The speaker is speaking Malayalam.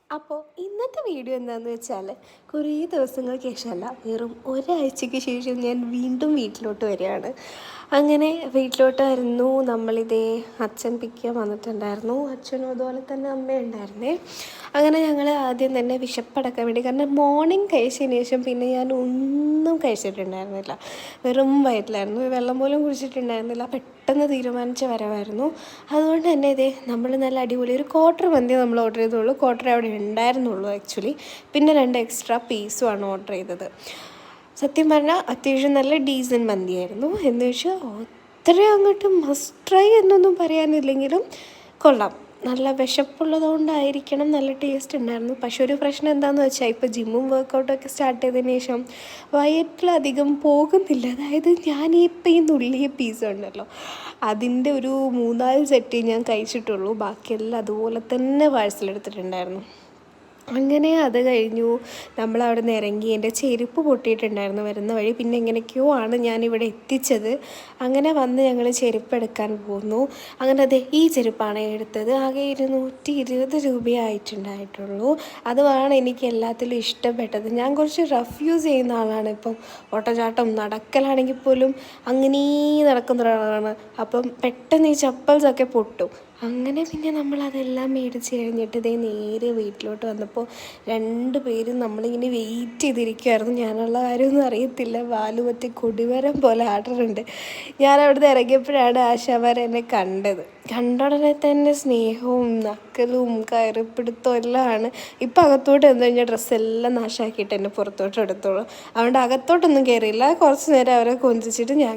അപ്പോൾ ഇന്നത്തെ വീഡിയോ എന്താണെന്ന് വെച്ചാൽ കുറേ ദിവസങ്ങൾക്ക് ശേഷമല്ല, വെറും ഒരാഴ്ചയ്ക്ക് ശേഷം ഞാൻ വീണ്ടും വീട്ടിലോട്ട് വരികയാണ്. അങ്ങനെ വീട്ടിലോട്ട് വരുന്നു. നമ്മളിതേ അച്ഛൻ പിക്ക് ചെയ്യാൻ വന്നിട്ടുണ്ടായിരുന്നു, അച്ഛനും അതുപോലെ തന്നെ അമ്മയുണ്ടായിരുന്നേ. അങ്ങനെ ഞങ്ങൾ ആദ്യം തന്നെ വിശപ്പടക്കാൻ വേണ്ടി, കാരണം മോർണിംഗ് കഴിച്ചതിന് ശേഷം പിന്നെ ഞാൻ ഒന്നും കഴിച്ചിട്ടുണ്ടായിരുന്നില്ല, വെറും വയറ്റിലായിരുന്നു, വെള്ളം പോലും കുടിച്ചിട്ടുണ്ടായിരുന്നില്ല. പെട്ടെന്ന് തീരുമാനിച്ച വരവായിരുന്നു. അതുകൊണ്ട് തന്നെ ഇതേ നമ്മൾ നല്ല അടിപൊളി ഒരു ക്വാർട്ടർ മന്തി നമ്മൾ ഓർഡർ ചെയ്തുള്ളൂ. ക്വാർട്ടർ അവിടെ ഉണ്ടായിരുന്നുള്ളൂ ആക്ച്വലി. പിന്നെ 2 എക്സ്ട്രാ പീസുമാണ് ഓർഡർ ചെയ്തത്. സത്യം പറഞ്ഞാൽ അത്യാവശ്യം നല്ല ഡീസൻറ്റ് മന്തിയായിരുന്നു. എന്ന് വെച്ചാൽ അത്രയും അങ്ങോട്ട് മസ്റ്റ് ട്രൈ എന്നൊന്നും പറയാനില്ലെങ്കിലും കൊള്ളാം. നല്ല വിശപ്പുള്ളതുകൊണ്ടായിരിക്കണം നല്ല ടേസ്റ്റ് ഉണ്ടായിരുന്നു. പക്ഷെ ഒരു പ്രശ്നം എന്താണെന്ന് വെച്ചാൽ, ഇപ്പോൾ ജിമ്മും വർക്കൗട്ടൊക്കെ സ്റ്റാർട്ട് ചെയ്തതിന് ശേഷം വയറ്റിലധികം പോകുന്നില്ല. അതായത് ഞാൻ ഇപ്പോൾ ഈ നുള്ളിയ പീസ ഉണ്ടല്ലോ, അതിൻ്റെ ഒരു 3-4 സെറ്റ് ഞാൻ കഴിച്ചിട്ടുള്ളൂ. ബാക്കിയെല്ലാം അതുപോലെ തന്നെ പാഴ്സലെടുത്തിട്ടുണ്ടായിരുന്നു. അങ്ങനെ അത് കഴിഞ്ഞു. നമ്മളവിടെ നിന്ന് ഇറങ്ങി. എൻ്റെ ചെരുപ്പ് പൊട്ടിയിട്ടുണ്ടായിരുന്നു വരുന്ന വഴി. പിന്നെ എങ്ങനെയൊക്കെയോ ആണ് ഞാനിവിടെ എത്തിച്ചത്. അങ്ങനെ വന്ന് ഞങ്ങൾ ചെരുപ്പ് എടുക്കാൻ പോന്നു. അങ്ങനെ അതെ ഈ ചെരുപ്പാണ് എടുത്തത്. ആകെ 220 രൂപയായിട്ടുണ്ടായിട്ടുള്ളൂ. അതുമാണ് എനിക്ക് എല്ലാത്തിലും ഇഷ്ടപ്പെട്ടത്. ഞാൻ കുറച്ച് റഫ് യൂസ് ചെയ്യുന്ന ആളാണ്. ഇപ്പം ഓട്ടചാട്ടം നടക്കലാണെങ്കിൽ പോലും അങ്ങനെ നടക്കുന്ന ഒരാളാണ്. അപ്പം പെട്ടെന്ന് ഈ ചപ്പൽസൊക്കെ പൊട്ടും. അങ്ങനെ പിന്നെ നമ്മളതെല്ലാം മേടിച്ച് കഴിഞ്ഞിട്ട് ഇതേ നേരെ വീട്ടിലോട്ട് വന്നപ്പോൾ 2 പേരും നമ്മളിങ്ങനെ വെയിറ്റ് ചെയ്തിരിക്കുമായിരുന്നു. ഞാനുള്ള കാര്യമൊന്നും അറിയത്തില്ല, വാല് പറ്റി കൊടിമരം പോലെ ആടുന്നുണ്ട്. ഞാനവിടുന്ന് ഇറങ്ങിയപ്പോഴാണ് ആശാമാർ എന്നെ കണ്ടത്. കണ്ട ഉടനെ തന്നെ സ്നേഹവും നക്കലും കയറിപ്പിടുത്തവും എല്ലാമാണ്. ഇപ്പം അകത്തോട്ട് വന്നു കഴിഞ്ഞാൽ ഡ്രസ്സെല്ലാം നാശമാക്കിയിട്ട് എന്നെ പുറത്തോട്ട് എടുത്തോളൂ. അതുകൊണ്ട് അകത്തോട്ടൊന്നും കയറിയില്ല. കുറച്ച് നേരം അവരെ കൊഞ്ചിച്ചിട്ട് ഞാൻ